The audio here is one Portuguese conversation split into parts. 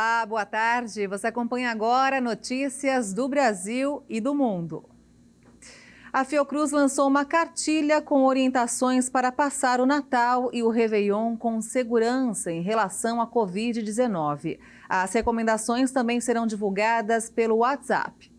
Olá, boa tarde. Você acompanha agora notícias do Brasil e do mundo. A Fiocruz lançou uma cartilha com orientações para passar o Natal e o Réveillon com segurança em relação à Covid-19. As recomendações também serão divulgadas pelo WhatsApp.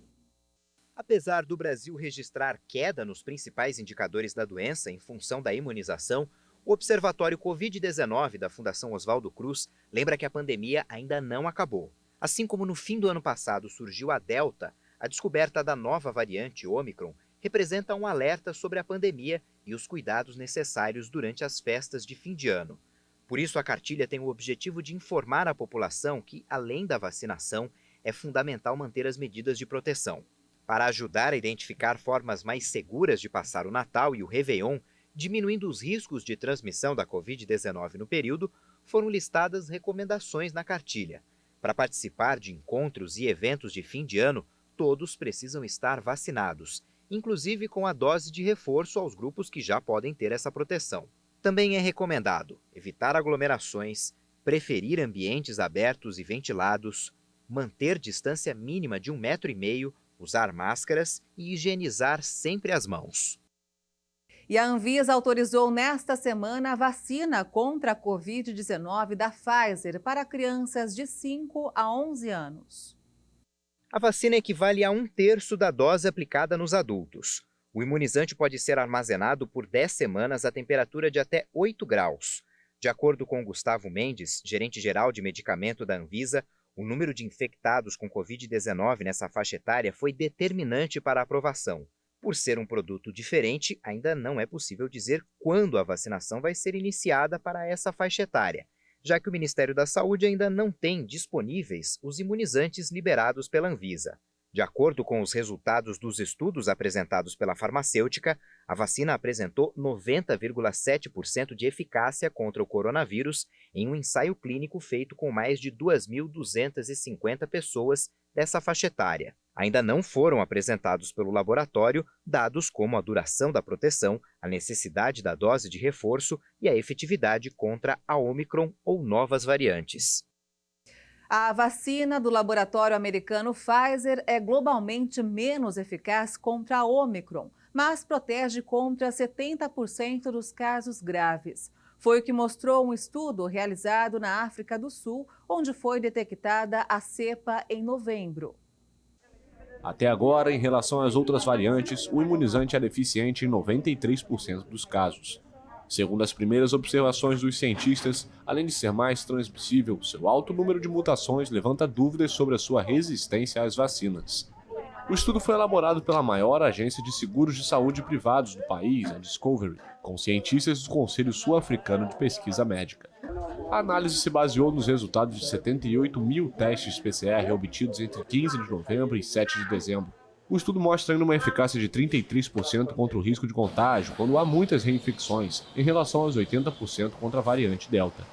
Apesar do Brasil registrar queda nos principais indicadores da doença em função da imunização, o Observatório Covid-19 da Fundação Oswaldo Cruz lembra que a pandemia ainda não acabou. Assim como no fim do ano passado surgiu a Delta, a descoberta da nova variante Ômicron representa um alerta sobre a pandemia e os cuidados necessários durante as festas de fim de ano. Por isso, a cartilha tem o objetivo de informar a população que, além da vacinação, é fundamental manter as medidas de proteção. Para ajudar a identificar formas mais seguras de passar o Natal e o Réveillon, diminuindo os riscos de transmissão da Covid-19 no período, foram listadas recomendações na cartilha. Para participar de encontros e eventos de fim de ano, todos precisam estar vacinados, inclusive com a dose de reforço aos grupos que já podem ter essa proteção. Também é recomendado evitar aglomerações, preferir ambientes abertos e ventilados, manter distância mínima de 1,5 m, usar máscaras e higienizar sempre as mãos. E a Anvisa autorizou nesta semana a vacina contra a Covid-19 da Pfizer para crianças de 5 a 11 anos. A vacina equivale a 1/3 da dose aplicada nos adultos. O imunizante pode ser armazenado por 10 semanas a temperatura de até 8 graus. De acordo com Gustavo Mendes, gerente-geral de medicamento da Anvisa, o número de infectados com Covid-19 nessa faixa etária foi determinante para a aprovação. Por ser um produto diferente, ainda não é possível dizer quando a vacinação vai ser iniciada para essa faixa etária, já que o Ministério da Saúde ainda não tem disponíveis os imunizantes liberados pela Anvisa. De acordo com os resultados dos estudos apresentados pela farmacêutica, a vacina apresentou 90,7% de eficácia contra o coronavírus em um ensaio clínico feito com mais de 2.250 pessoas dessa faixa etária. Ainda não foram apresentados pelo laboratório dados como a duração da proteção, a necessidade da dose de reforço e a efetividade contra a Ômicron ou novas variantes. A vacina do laboratório americano Pfizer é globalmente menos eficaz contra a Ômicron, mas protege contra 70% dos casos graves. Foi o que mostrou um estudo realizado na África do Sul, onde foi detectada a cepa em novembro. Até agora, em relação às outras variantes, o imunizante era eficiente em 93% dos casos. Segundo as primeiras observações dos cientistas, além de ser mais transmissível, seu alto número de mutações levanta dúvidas sobre a sua resistência às vacinas. O estudo foi elaborado pela maior agência de seguros de saúde privados do país, a Discovery, com cientistas do Conselho Sul-Africano de Pesquisa Médica. A análise se baseou nos resultados de 78 mil testes PCR obtidos entre 15 de novembro e 7 de dezembro. O estudo mostra ainda uma eficácia de 33% contra o risco de contágio quando há muitas reinfecções, em relação aos 80% contra a variante Delta.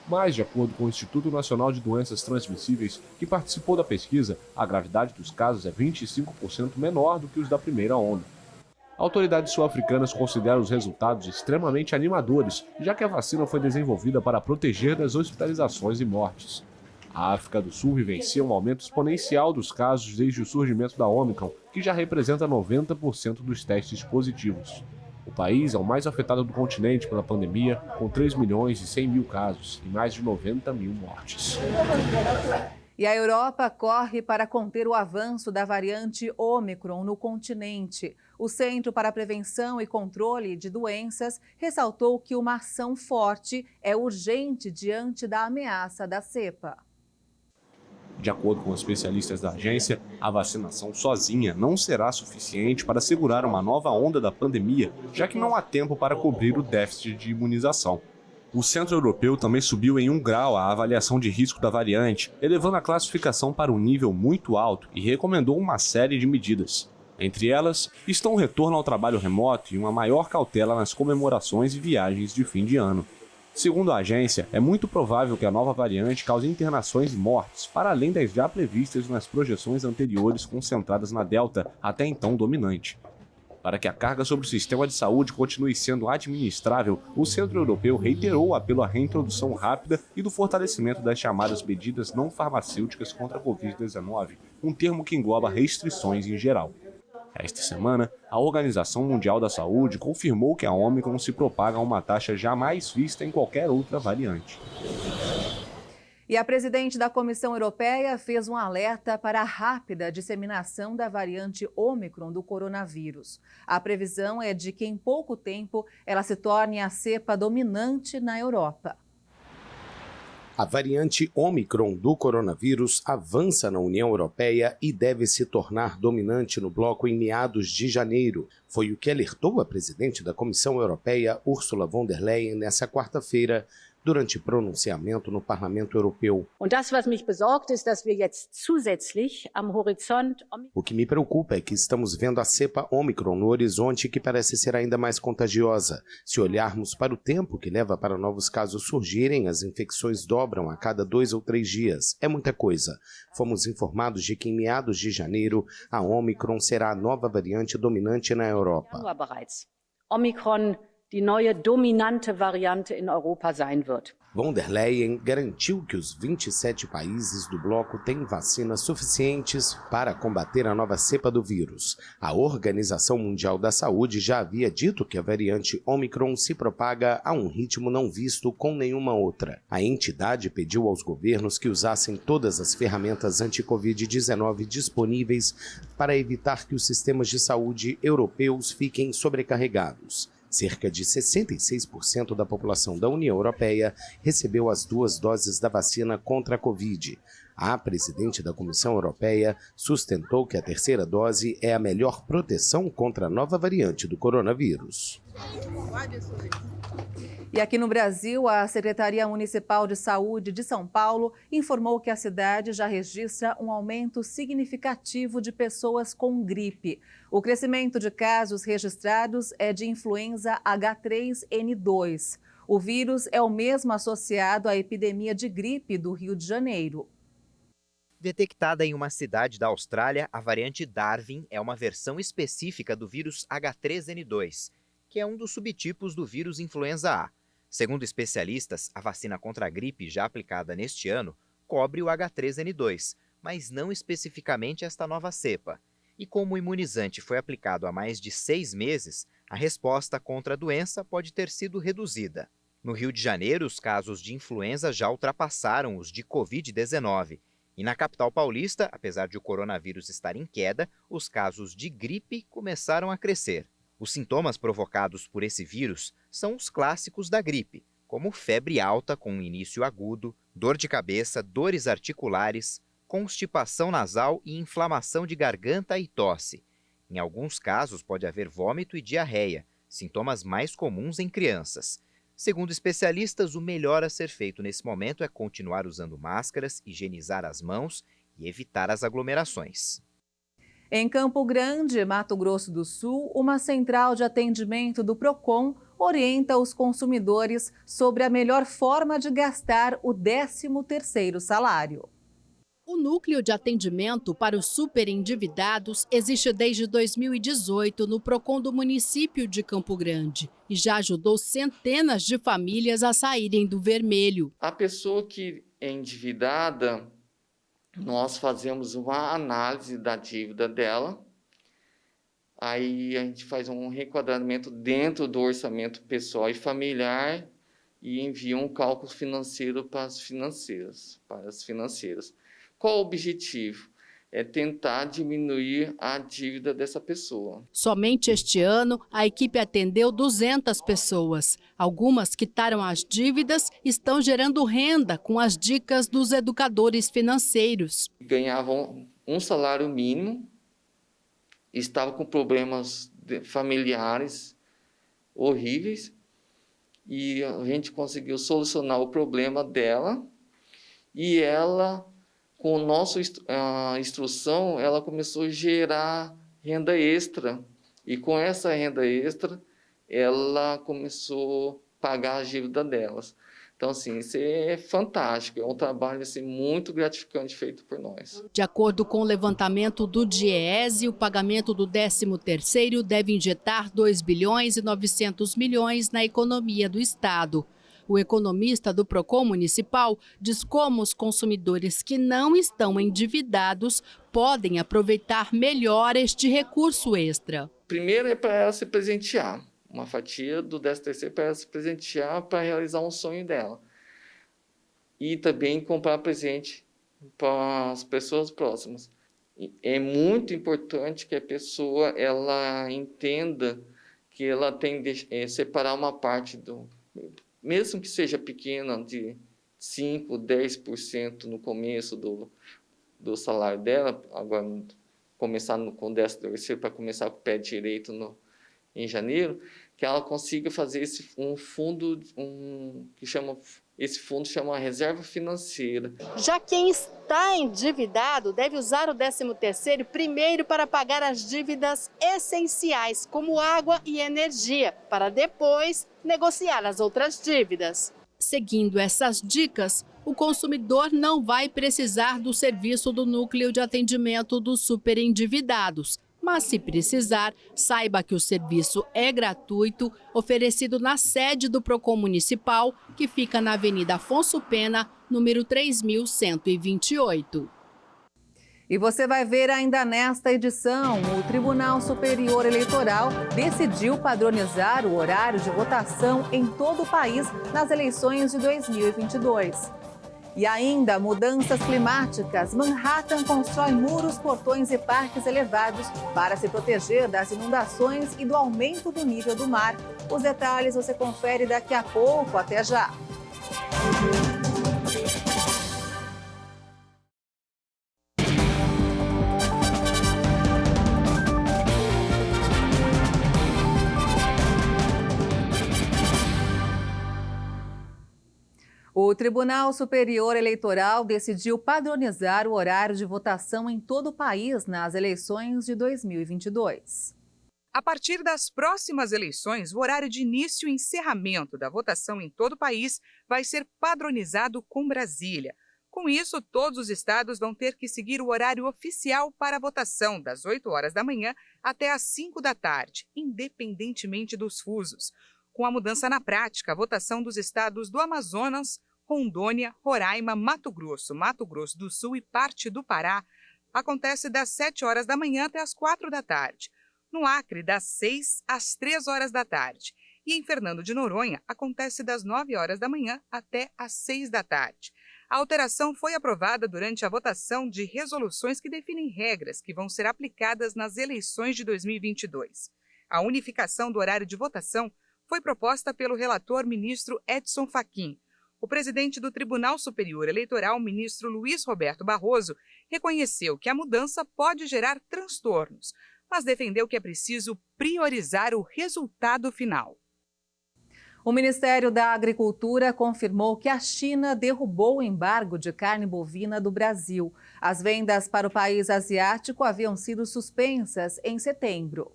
Mas, de acordo com o Instituto Nacional de Doenças Transmissíveis, que participou da pesquisa, a gravidade dos casos é 25% menor do que os da primeira onda. Autoridades sul-africanas consideram os resultados extremamente animadores, já que a vacina foi desenvolvida para proteger das hospitalizações e mortes. A África do Sul vivencia um aumento exponencial dos casos desde o surgimento da Ômicron, que já representa 90% dos testes positivos. O país é o mais afetado do continente pela pandemia, com 3 milhões e 100 mil casos e mais de 90 mil mortes. E a Europa corre para conter o avanço da variante Ômicron no continente. O Centro para a Prevenção e Controle de Doenças ressaltou que uma ação forte é urgente diante da ameaça da cepa. De acordo com especialistas da agência, a vacinação sozinha não será suficiente para segurar uma nova onda da pandemia, já que não há tempo para cobrir o déficit de imunização. O Centro Europeu também subiu em 1 grau a avaliação de risco da variante, elevando a classificação para um nível muito alto e recomendou uma série de medidas. Entre elas, estão o retorno ao trabalho remoto e uma maior cautela nas comemorações e viagens de fim de ano. Segundo a agência, é muito provável que a nova variante cause internações e mortes, para além das já previstas nas projeções anteriores concentradas na Delta, até então dominante. Para que a carga sobre o sistema de saúde continue sendo administrável, o Centro Europeu reiterou o apelo à reintrodução rápida e do fortalecimento das chamadas medidas não farmacêuticas contra a Covid-19, um termo que engloba restrições em geral. Esta semana, a Organização Mundial da Saúde confirmou que a Ômicron se propaga a uma taxa jamais vista em qualquer outra variante. E a presidente da Comissão Europeia fez um alerta para a rápida disseminação da variante Ômicron do coronavírus. A previsão é de que em pouco tempo ela se torne a cepa dominante na Europa. A variante Ômicron do coronavírus avança na União Europeia e deve se tornar dominante no bloco em meados de janeiro. Foi o que alertou a presidente da Comissão Europeia, Ursula von der Leyen, nessa quarta-feira, durante pronunciamento no Parlamento Europeu. O que me preocupa é que estamos vendo a cepa Ômicron no horizonte, que parece ser ainda mais contagiosa. Se olharmos para o tempo que leva para novos casos surgirem, as infecções dobram a cada 2 ou 3 dias. É muita coisa. Fomos informados de que em meados de janeiro, a Ômicron será a nova variante dominante na Europa. Omikron die neue dominante Variante in Europa sein wird. Von der Leyen garantiu que os 27 países do bloco têm vacinas suficientes para combater a nova cepa do vírus. A Organização Mundial da Saúde já havia dito que a variante Ômicron se propaga a um ritmo não visto com nenhuma outra. A entidade pediu aos governos que usassem todas as ferramentas anti-Covid-19 disponíveis para evitar que os sistemas de saúde europeus fiquem sobrecarregados. Cerca de 66% da população da União Europeia recebeu as 2 doses da vacina contra a Covid. A presidente da Comissão Europeia sustentou que a 3ª dose é a melhor proteção contra a nova variante do coronavírus. E aqui no Brasil, a Secretaria Municipal de Saúde de São Paulo informou que a cidade já registra um aumento significativo de pessoas com gripe. O crescimento de casos registrados é de influenza H3N2. O vírus é o mesmo associado à epidemia de gripe do Rio de Janeiro. Detectada em uma cidade da Austrália, a variante Darwin é uma versão específica do vírus H3N2, que é um dos subtipos do vírus influenza A. Segundo especialistas, a vacina contra a gripe já aplicada neste ano cobre o H3N2, mas não especificamente esta nova cepa. E como o imunizante foi aplicado há mais de 6 meses, a resposta contra a doença pode ter sido reduzida. No Rio de Janeiro, os casos de influenza já ultrapassaram os de Covid-19. E na capital paulista, apesar de o coronavírus estar em queda, os casos de gripe começaram a crescer. Os sintomas provocados por esse vírus são os clássicos da gripe, como febre alta com início agudo, dor de cabeça, dores articulares, constipação nasal e inflamação de garganta e tosse. Em alguns casos pode haver vômito e diarreia, sintomas mais comuns em crianças. Segundo especialistas, o melhor a ser feito nesse momento é continuar usando máscaras, higienizar as mãos e evitar as aglomerações. Em Campo Grande, Mato Grosso do Sul, uma central de atendimento do PROCON orienta os consumidores sobre a melhor forma de gastar o 13º salário. O Núcleo de Atendimento para os Superendividados existe desde 2018 no PROCON do município de Campo Grande e já ajudou centenas de famílias a saírem do vermelho. A pessoa que é endividada, nós fazemos uma análise da dívida dela, aí a gente faz um requadramento dentro do orçamento pessoal e familiar e envia um cálculo financeiro para as financeiras. Qual o objetivo? É tentar diminuir a dívida dessa pessoa. Somente este ano, a equipe atendeu 200 pessoas. Algumas quitaram as dívidas e estão gerando renda com as dicas dos educadores financeiros. Ganhavam um salário mínimo, estavam com problemas familiares horríveis e a gente conseguiu solucionar o problema dela e ela, com a nossa instrução, ela começou a gerar renda extra. E com essa renda extra, ela começou a pagar a dívida delas. Então, assim, isso é fantástico, é um trabalho assim, muito gratificante feito por nós. De acordo com o levantamento do DIEESE, o pagamento do 13º deve injetar 2 bilhões e 900 milhões na economia do Estado. O economista do Procon Municipal diz como os consumidores que não estão endividados podem aproveitar melhor este recurso extra. Primeiro é para ela se presentear. Uma fatia do 13º para ela se presentear para realizar um sonho dela. E também comprar presente para as pessoas próximas. É muito importante que a pessoa ela entenda que ela tem de separar uma parte, mesmo que seja pequena, de 5%, 10% no começo do salário dela, agora começar com o 13º para começar com o pé direito em janeiro, que ela consiga fazer esse fundo chama reserva financeira. Já quem está endividado deve usar o 13º primeiro para pagar as dívidas essenciais, como água e energia, para depois negociar as outras dívidas. Seguindo essas dicas, o consumidor não vai precisar do serviço do Núcleo de Atendimento dos Superendividados. Mas, se precisar, saiba que o serviço é gratuito, oferecido na sede do Procon Municipal, que fica na Avenida Afonso Pena, número 3128. E você vai ver ainda nesta edição, o Tribunal Superior Eleitoral decidiu padronizar o horário de votação em todo o país nas eleições de 2022. E ainda, mudanças climáticas. Manhattan constrói muros, portões e parques elevados para se proteger das inundações e do aumento do nível do mar. Os detalhes você confere daqui a pouco. Até já! O Tribunal Superior Eleitoral decidiu padronizar o horário de votação em todo o país nas eleições de 2022. A partir das próximas eleições, o horário de início e encerramento da votação em todo o país vai ser padronizado com Brasília. Com isso, todos os estados vão ter que seguir o horário oficial para a votação, das 8 horas da manhã até às 5 da tarde, independentemente dos fusos. Com a mudança na prática, a votação dos estados do Amazonas, Rondônia, Roraima, Mato Grosso do Sul e parte do Pará acontece das 7 horas da manhã até as 4 da tarde. No Acre, das 6 às 3 horas da tarde. E em Fernando de Noronha, acontece das 9 horas da manhã até às 6 da tarde. A alteração foi aprovada durante a votação de resoluções que definem regras que vão ser aplicadas nas eleições de 2022. A unificação do horário de votação foi proposta pelo relator ministro Edson Fachin. O presidente do Tribunal Superior Eleitoral, ministro Luiz Roberto Barroso, reconheceu que a mudança pode gerar transtornos, mas defendeu que é preciso priorizar o resultado final. O Ministério da Agricultura confirmou que a China derrubou o embargo de carne bovina do Brasil. As vendas para o país asiático haviam sido suspensas em setembro.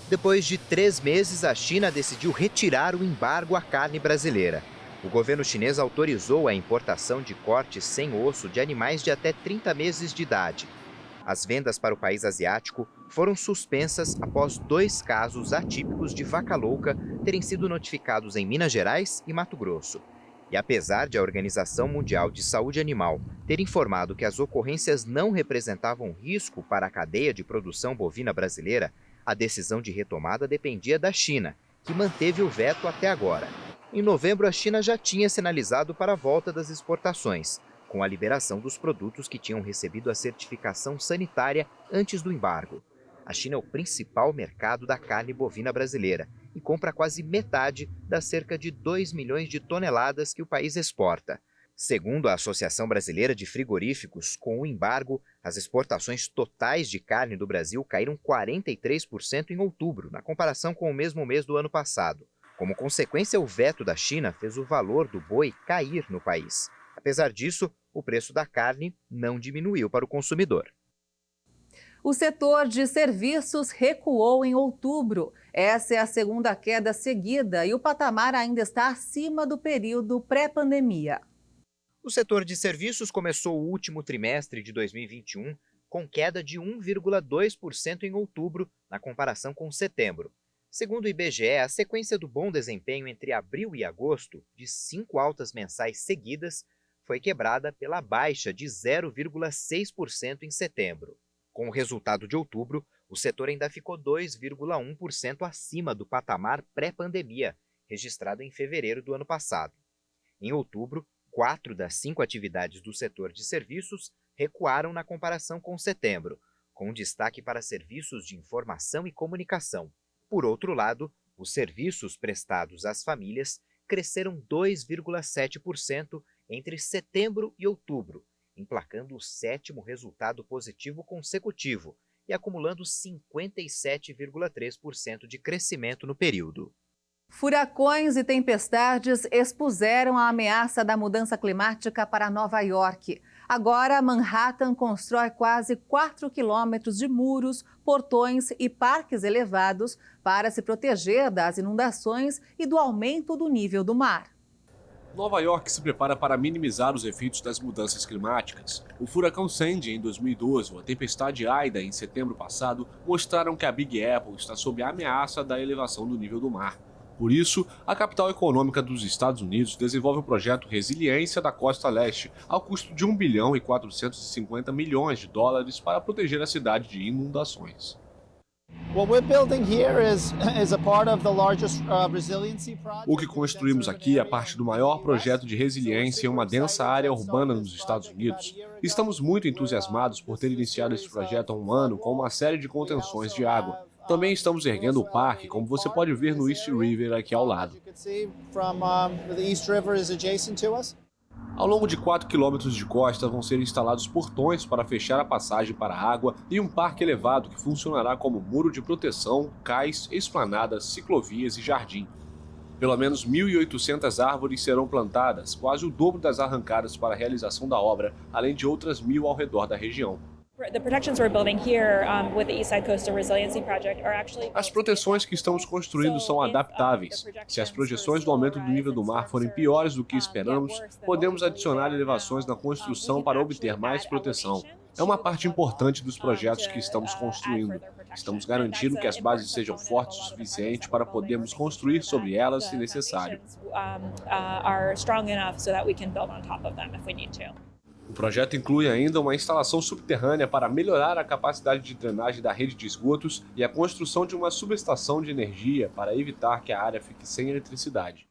Depois de 3 meses, a China decidiu retirar o embargo à carne brasileira. O governo chinês autorizou a importação de cortes sem osso de animais de até 30 meses de idade. As vendas para o país asiático foram suspensas após 2 casos atípicos de vaca louca terem sido notificados em Minas Gerais e Mato Grosso. E apesar de a Organização Mundial de Saúde Animal ter informado que as ocorrências não representavam risco para a cadeia de produção bovina brasileira, a decisão de retomada dependia da China, que manteve o veto até agora. Em novembro, a China já tinha sinalizado para a volta das exportações, com a liberação dos produtos que tinham recebido a certificação sanitária antes do embargo. A China é o principal mercado da carne bovina brasileira e compra quase metade das cerca de 2 milhões de toneladas que o país exporta. Segundo a Associação Brasileira de Frigoríficos, com o embargo, as exportações totais de carne do Brasil caíram 43% em outubro, na comparação com o mesmo mês do ano passado. Como consequência, o veto da China fez o valor do boi cair no país. Apesar disso, o preço da carne não diminuiu para o consumidor. O setor de serviços recuou em outubro. Essa é a segunda queda seguida e o patamar ainda está acima do período pré-pandemia. O setor de serviços começou o último trimestre de 2021 com queda de 1,2% em outubro, na comparação com setembro. Segundo o IBGE, a sequência do bom desempenho entre abril e agosto, de 5 altas mensais seguidas, foi quebrada pela baixa de 0,6% em setembro. Com o resultado de outubro, o setor ainda ficou 2,1% acima do patamar pré-pandemia, registrado em fevereiro do ano passado. Em outubro, 4 das 5 atividades do setor de serviços recuaram na comparação com setembro, com destaque para serviços de informação e comunicação. Por outro lado, os serviços prestados às famílias cresceram 2,7% entre setembro e outubro, emplacando o 7º resultado positivo consecutivo e acumulando 57,3% de crescimento no período. Furacões e tempestades expuseram a ameaça da mudança climática para Nova York. Agora, Manhattan constrói quase 4 quilômetros de muros, portões e parques elevados para se proteger das inundações e do aumento do nível do mar. Nova York se prepara para minimizar os efeitos das mudanças climáticas. O furacão Sandy em 2012 ou a tempestade Ida em setembro passado mostraram que a Big Apple está sob a ameaça da elevação do nível do mar. Por isso, a capital econômica dos Estados Unidos desenvolve o projeto Resiliência da Costa Leste, ao custo de $1 bilhão e 450 milhões de dólares para proteger a cidade de inundações. O que construímos aqui é parte do maior projeto de resiliência em uma densa área urbana nos Estados Unidos. Estamos muito entusiasmados por ter iniciado esse projeto há um ano com uma série de contenções de água. Também estamos erguendo o parque, como você pode ver no East River aqui ao lado. Ao longo de 4 quilômetros de costa vão ser instalados portões para fechar a passagem para a água e um parque elevado que funcionará como muro de proteção, cais, esplanadas, ciclovias e jardim. Pelo menos 1.800 árvores serão plantadas, quase o dobro das arrancadas para a realização da obra, além de outras 1.000 ao redor da região. As proteções que estamos construindo são adaptáveis. Se as projeções do aumento do nível do mar forem piores do que esperamos, podemos adicionar elevações na construção para obter mais proteção. É uma parte importante dos projetos que estamos construindo. Estamos garantindo que as bases sejam fortes o suficiente para podermos construir sobre elas se necessário. O projeto inclui ainda uma instalação subterrânea para melhorar a capacidade de drenagem da rede de esgotos e a construção de uma subestação de energia para evitar que a área fique sem eletricidade.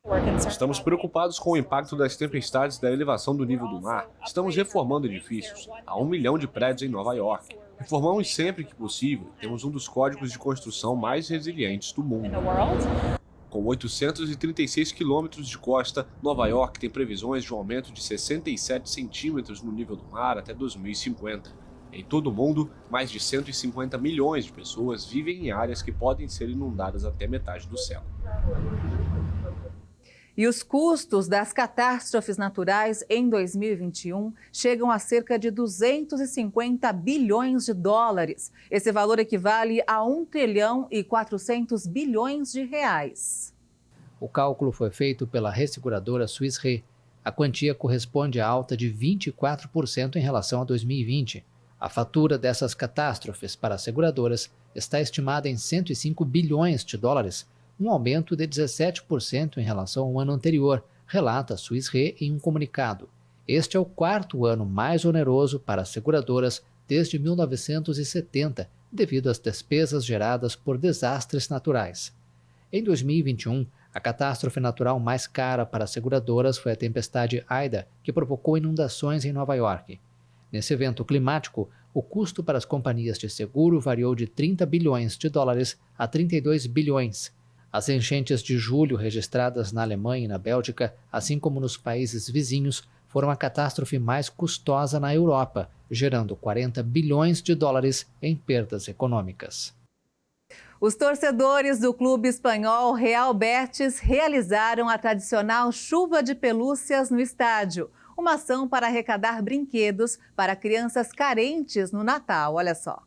Estamos preocupados com o impacto das tempestades e da elevação do nível do mar. Estamos reformando edifícios. Há 1 milhão de prédios em Nova York. Reformamos sempre que possível. Temos um dos códigos de construção mais resilientes do mundo. Com 836 quilômetros de costa, Nova York tem previsões de um aumento de 67 centímetros no nível do mar até 2050. Em todo o mundo, mais de 150 milhões de pessoas vivem em áreas que podem ser inundadas até metade do século. E os custos das catástrofes naturais em 2021 chegam a cerca de 250 bilhões de dólares. Esse valor equivale a 1 trilhão e 400 bilhões de reais. O cálculo foi feito pela resseguradora Swiss Re. A quantia corresponde a alta de 24% em relação a 2020. A fatura dessas catástrofes para as seguradoras está estimada em 105 bilhões de dólares, um aumento de 17% em relação ao ano anterior, relata a Swiss Re em um comunicado. Este é o 4º ano mais oneroso para as seguradoras desde 1970, devido às despesas geradas por desastres naturais. Em 2021, a catástrofe natural mais cara para as seguradoras foi a tempestade Ida, que provocou inundações em Nova York. Nesse evento climático, o custo para as companhias de seguro variou de 30 bilhões de dólares a 32 bilhões. As enchentes de julho registradas na Alemanha e na Bélgica, assim como nos países vizinhos, foram a catástrofe mais custosa na Europa, gerando 40 bilhões de dólares em perdas econômicas. Os torcedores do clube espanhol Real Betis realizaram a tradicional chuva de pelúcias no estádio, uma ação para arrecadar brinquedos para crianças carentes no Natal. Olha só.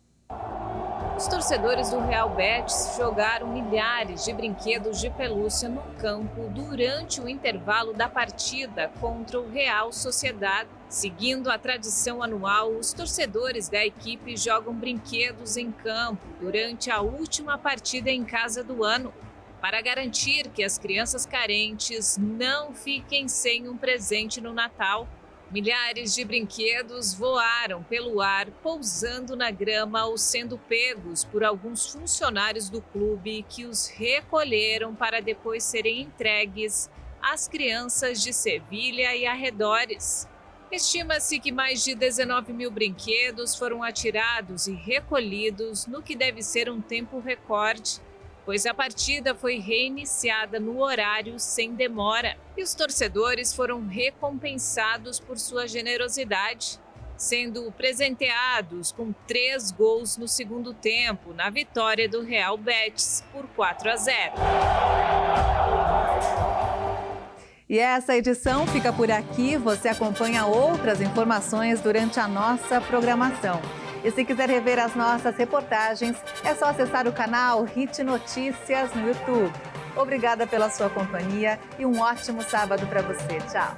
Os torcedores do Real Betis jogaram milhares de brinquedos de pelúcia no campo durante o intervalo da partida contra o Real Sociedad. Seguindo a tradição anual, os torcedores da equipe jogam brinquedos em campo durante a última partida em casa do ano, para garantir que as crianças carentes não fiquem sem um presente no Natal. Milhares de brinquedos voaram pelo ar, pousando na grama ou sendo pegos por alguns funcionários do clube que os recolheram para depois serem entregues às crianças de Sevilha e arredores. Estima-se que mais de 19 mil brinquedos foram atirados e recolhidos no que deve ser um tempo recorde, pois a partida foi reiniciada no horário sem demora e os torcedores foram recompensados por sua generosidade, sendo presenteados com 3 gols no segundo tempo, na vitória do Real Betis por 4-0. E essa edição fica por aqui. Você acompanha outras informações durante a nossa programação. E se quiser rever as nossas reportagens, é só acessar o canal Hit Notícias no YouTube. Obrigada pela sua companhia e um ótimo sábado para você. Tchau!